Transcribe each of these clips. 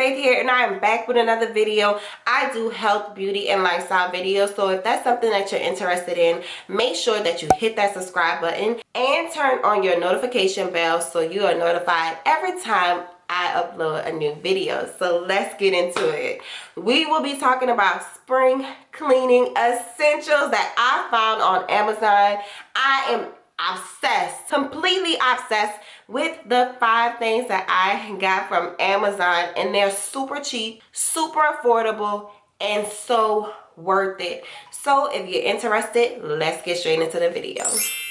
Faith here, and I am back with another video. I do health, beauty, and lifestyle videos, so if that's something that you're interested in, make sure that you hit that subscribe button and turn on your notification bell so you are notified every time I upload a new video. So let's get into it. We will be talking about spring cleaning essentials that I found on Amazon. I am obsessed, completely obsessed with the 5 things that I got from Amazon, and they're super cheap, super affordable, and so worth it. So if you're interested, let's get straight into the video.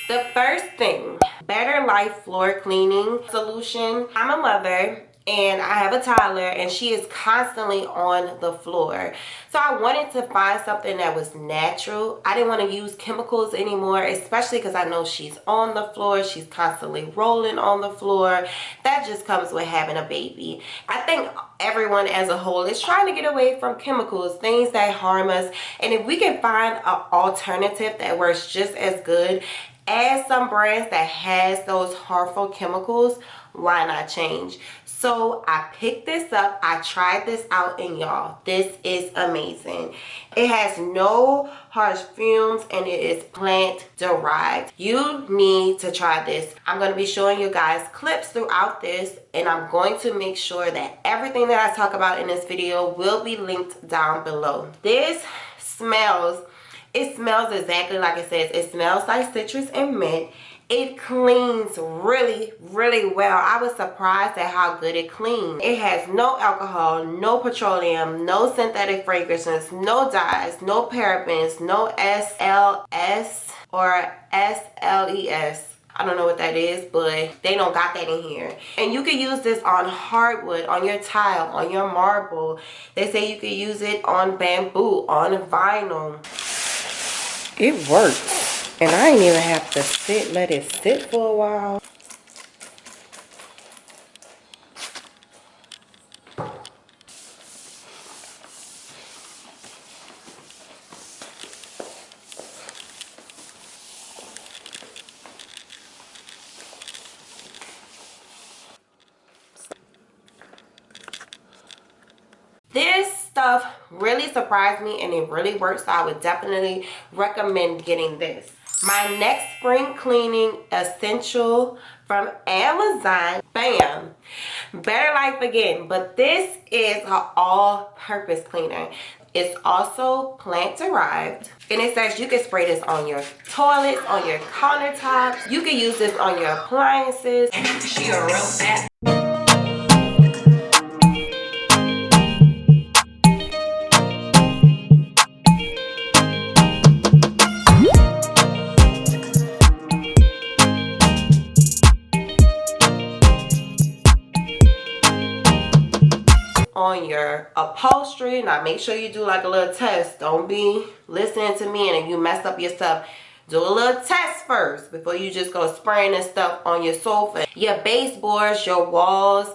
The first thing, Better Life floor cleaning solution. I'm a mother and I have a toddler and she is constantly on the floor. So I wanted to find something that was natural. I didn't want to use chemicals anymore, especially because I know she's on the floor. She's constantly rolling on the floor. That just comes with having a baby. I think everyone as a whole is trying to get away from chemicals, things that harm us. And if we can find an alternative that works just as good as some brands that has those harmful chemicals, why not change? So I picked this up, I tried this out, and y'all, this is amazing. It has no harsh fumes and it is plant derived. You need to try this. I'm going to be showing you guys clips throughout this, and I'm going to make sure that everything that I talk about in this video will be linked down below. This smells, it smells exactly like it says. It smells like citrus and mint. It cleans really, really well. I was surprised at how good it cleans. It has no alcohol, no petroleum, no synthetic fragrances, no dyes, no parabens, no SLS or SLES. I don't know what that is, but they don't got that in here. And you can use this on hardwood, on your tile, on your marble. They say you can use it on bamboo, on vinyl. It works. And I ain't even have to let it sit for a while. This stuff really surprised me and it really works, so I would definitely recommend getting this. My next spring cleaning essential from Amazon, bam, Better Life again, but this is an all-purpose cleaner. It's also plant derived, and it says you can spray this on your toilets, on your countertops. You can use this on your appliances. She a real fat. On your upholstery. Now make sure you do like a little test. Don't be listening to me and if you mess up your stuff, do a little test first before you just go spraying this stuff on your sofa, your baseboards, your walls.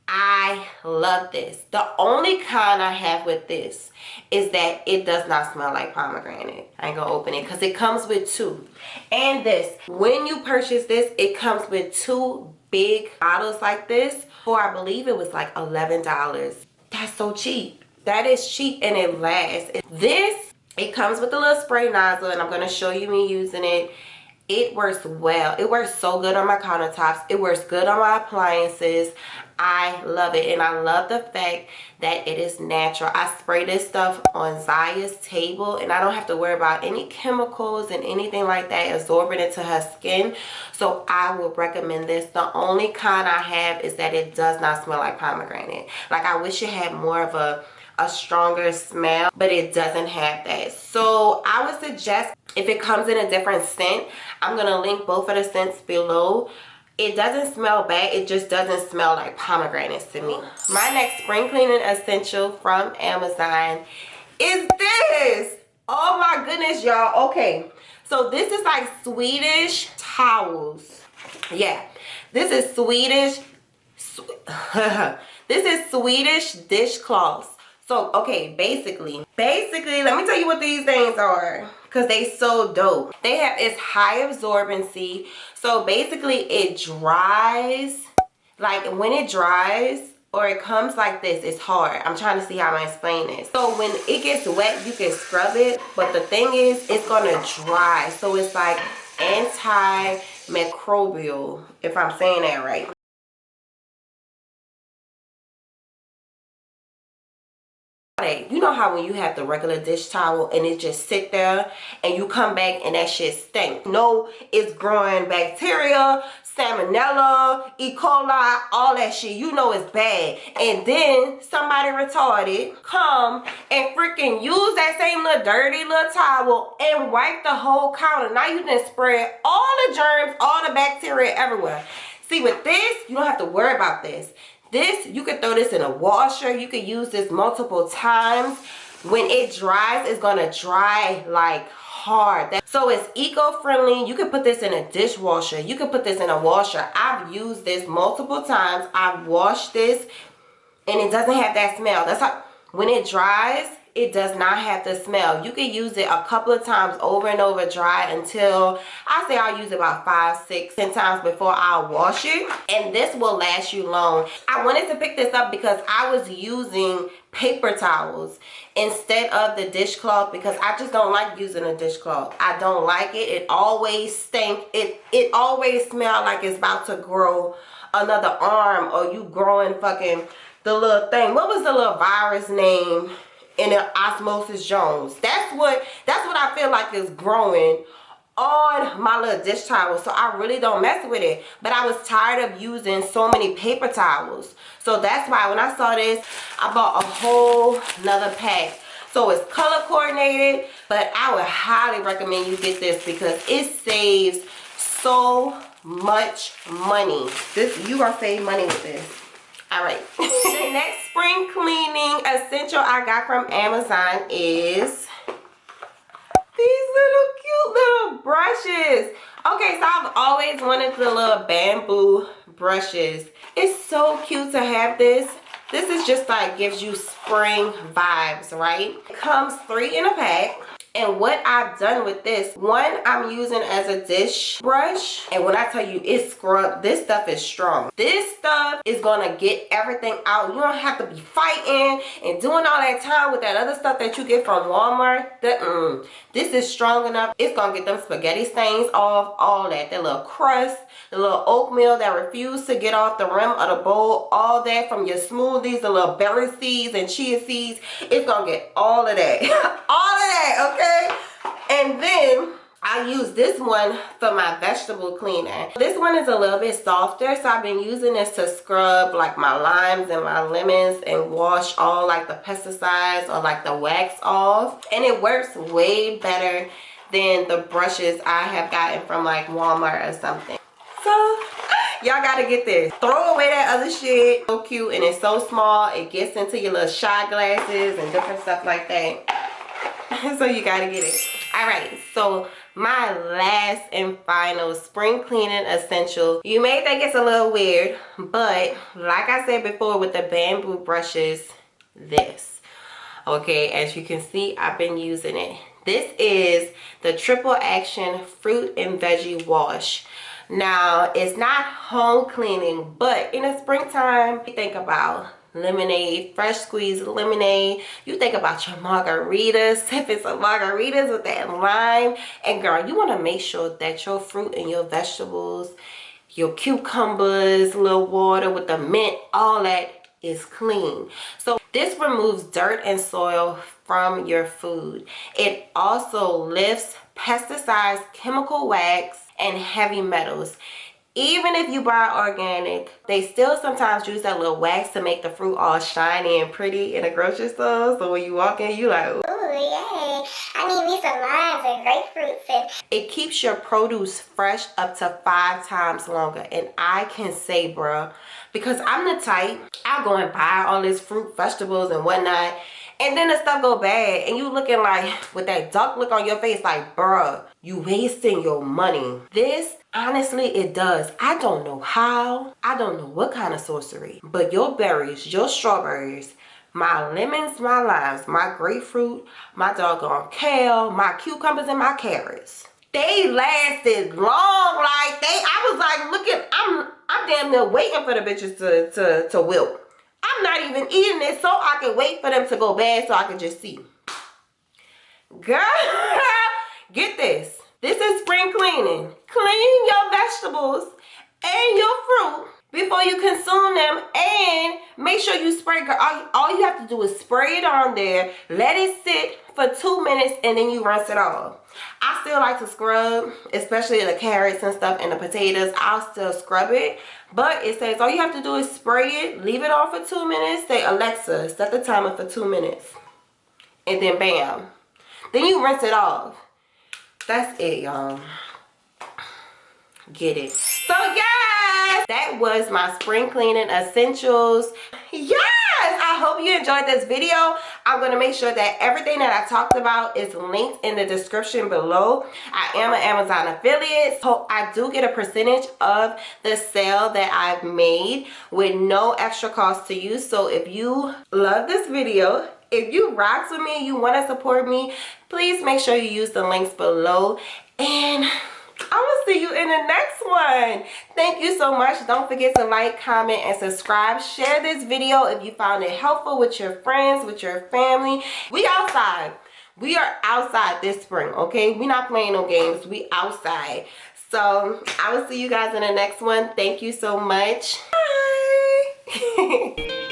I love this. The only con I have with this is that it does not smell like pomegranate. I ain't gonna open it because it comes with 2. And this, when you purchase this, it comes with 2 big bottles like this for, I believe it was like $11. That's so cheap. That is cheap and it lasts. This, it comes with a little spray nozzle, and I'm going to show you me using it. It works well. It works so good on my countertops. It works good on my appliances. I love it, and I love the fact that it is natural. I spray this stuff on Zaya's table, and I don't have to worry about any chemicals and anything like that absorbing into her skin. So I would recommend this. The only con I have is that it does not smell like pomegranate. Like, I wish it had more of a stronger smell, but it doesn't have that. So I would suggest, if it comes in a different scent, I'm gonna link both of the scents below. It doesn't smell bad, it just doesn't smell like pomegranates to me. My next spring cleaning essential from Amazon is this. Oh my goodness, y'all. Okay, so this is like Swedish towels. Yeah, this is Swedish this is Swedish dishcloths. So, okay, basically, let me tell you what these things are, because they so dope. They have, it's high absorbency. So basically it dries, like when it dries, or it comes like this. It's hard. I'm trying to see how I explain this. So when it gets wet, you can scrub it, but the thing is, it's gonna dry. So it's like antimicrobial, if I'm saying that right. You know how when you have the regular dish towel and it just sit there and you come back and that shit stink? No, it's growing bacteria, salmonella, E. coli, all that shit. You know it's bad. And then somebody retarded come and freaking use that same little dirty little towel and wipe the whole counter. Now you done spread all the germs, all the bacteria everywhere. See, with this, you don't have to worry about this. This, you could throw this in a washer. You could use this multiple times. When it dries, it's gonna dry like hard. So it's eco-friendly. You can put this in a dishwasher. You can put this in a washer. I've used this multiple times. I've washed this and it doesn't have that smell. That's how, when it dries, it does not have the smell. You can use it a couple of times over and over dry until, I say I'll use it about 5, 6, 10 times before I'll wash it. And this will last you long. I wanted to pick this up because I was using paper towels instead of the dishcloth because I just don't like using a dishcloth. I don't like it. It always stinks. It always smells like it's about to grow another arm, or you growing fucking the little thing. What was the little virus name in the Osmosis Jones? That's what I feel like is growing on my little dish towel. So I really don't mess with it. But I was tired of using so many paper towels. So that's why when I saw this, I bought a whole nother pack. So it's color coordinated, but I would highly recommend you get this because it saves so much money. You gonna save money with this. All right. The next spring cleaning essential I got from Amazon is these little cute little brushes. Okay, so I've always wanted the little bamboo brushes. It's so cute to have this. This is just like gives you spring vibes, right? It comes 3 in a pack. And what I've done with this, one I'm using as a dish brush. And when I tell you it's scrub, this stuff is strong. This stuff is gonna get everything out. You don't have to be fighting and doing all that time with that other stuff that you get from Walmart. This is strong enough. It's gonna get them spaghetti stains off, all that. That little crust, the little oatmeal that refused to get off the rim of the bowl, all that from your smoothies, the little berry seeds and chia seeds. It's gonna get all of that. All of that, okay? And then I use this one for my vegetable cleaner. This one is a little bit softer, so I've been using this to scrub like my limes and my lemons and wash all like the pesticides or like the wax off. And it works way better than the brushes I have gotten from like Walmart or something. So y'all gotta get this. Throw away that other shit. So cute, and it's so small. It gets into your little shot glasses and different stuff like that. So you gotta get it. All right, so my last and final spring cleaning essential. You may think it's a little weird, but like I said before with the bamboo brushes, this. Okay, as you can see, I've been using it. This is the Triple Action Fruit and Veggie Wash. Now, it's not home cleaning, but in the springtime, you think about lemonade, fresh squeezed lemonade. You think about your margaritas, sipping some margaritas with that lime. And girl, you want to make sure that your fruit and your vegetables, your cucumbers, little water with the mint, all that is clean. So this removes dirt and soil from your food. It also lifts pesticides, chemical wax, and heavy metals. Even if you buy organic, they still sometimes use that little wax to make the fruit all shiny and pretty in a grocery store. So when you walk in, you like, oh yeah, I need me some limes and grapefruits. And it keeps your produce fresh up to 5 times longer. And I can say, bruh, because I'm the type, I'll go and buy all this fruit, vegetables and whatnot, and then the stuff go bad and you looking like with that duck look on your face like, bruh, you wasting your money. This, honestly, it does. I don't know how. I don't know what kind of sorcery. But your berries, your strawberries, my lemons, my limes, my grapefruit, my doggone kale, my cucumbers, and my carrots, they lasted long. Like I was like looking, I'm damn near waiting for the bitches to wilt. I'm not even eating it so I can wait for them to go bad so I can just see. Girl, get this. This is spring cleaning. Clean your vegetables and your fruit before you consume them, and make sure you spray. All you have to do is spray it on there, let it sit for 2 minutes, and then you rinse it off. I still like to scrub, especially the carrots and stuff and the potatoes. I'll still scrub it, but it says all you have to do is spray it, leave it on for 2 minutes, say Alexa, set the timer for 2 minutes, and then bam. Then you rinse it off. That's it, y'all. Get it. So yes, that was my spring cleaning essentials. Yes, I hope you enjoyed this video. I'm going to make sure that everything that I talked about is linked in the description below. I am an Amazon affiliate, so I do get a percentage of the sale that I've made with no extra cost to you. So if you love this video, if you rock with me, you want to support me, please make sure you use the links below, and I will see you in the next one. Thank you so much. Don't forget to like, comment, and subscribe. Share this video if you found it helpful with your friends, with your family. We outside. We are outside this spring, okay? We're not playing no games. We outside. So I will see you guys in the next one. Thank you so much. Bye.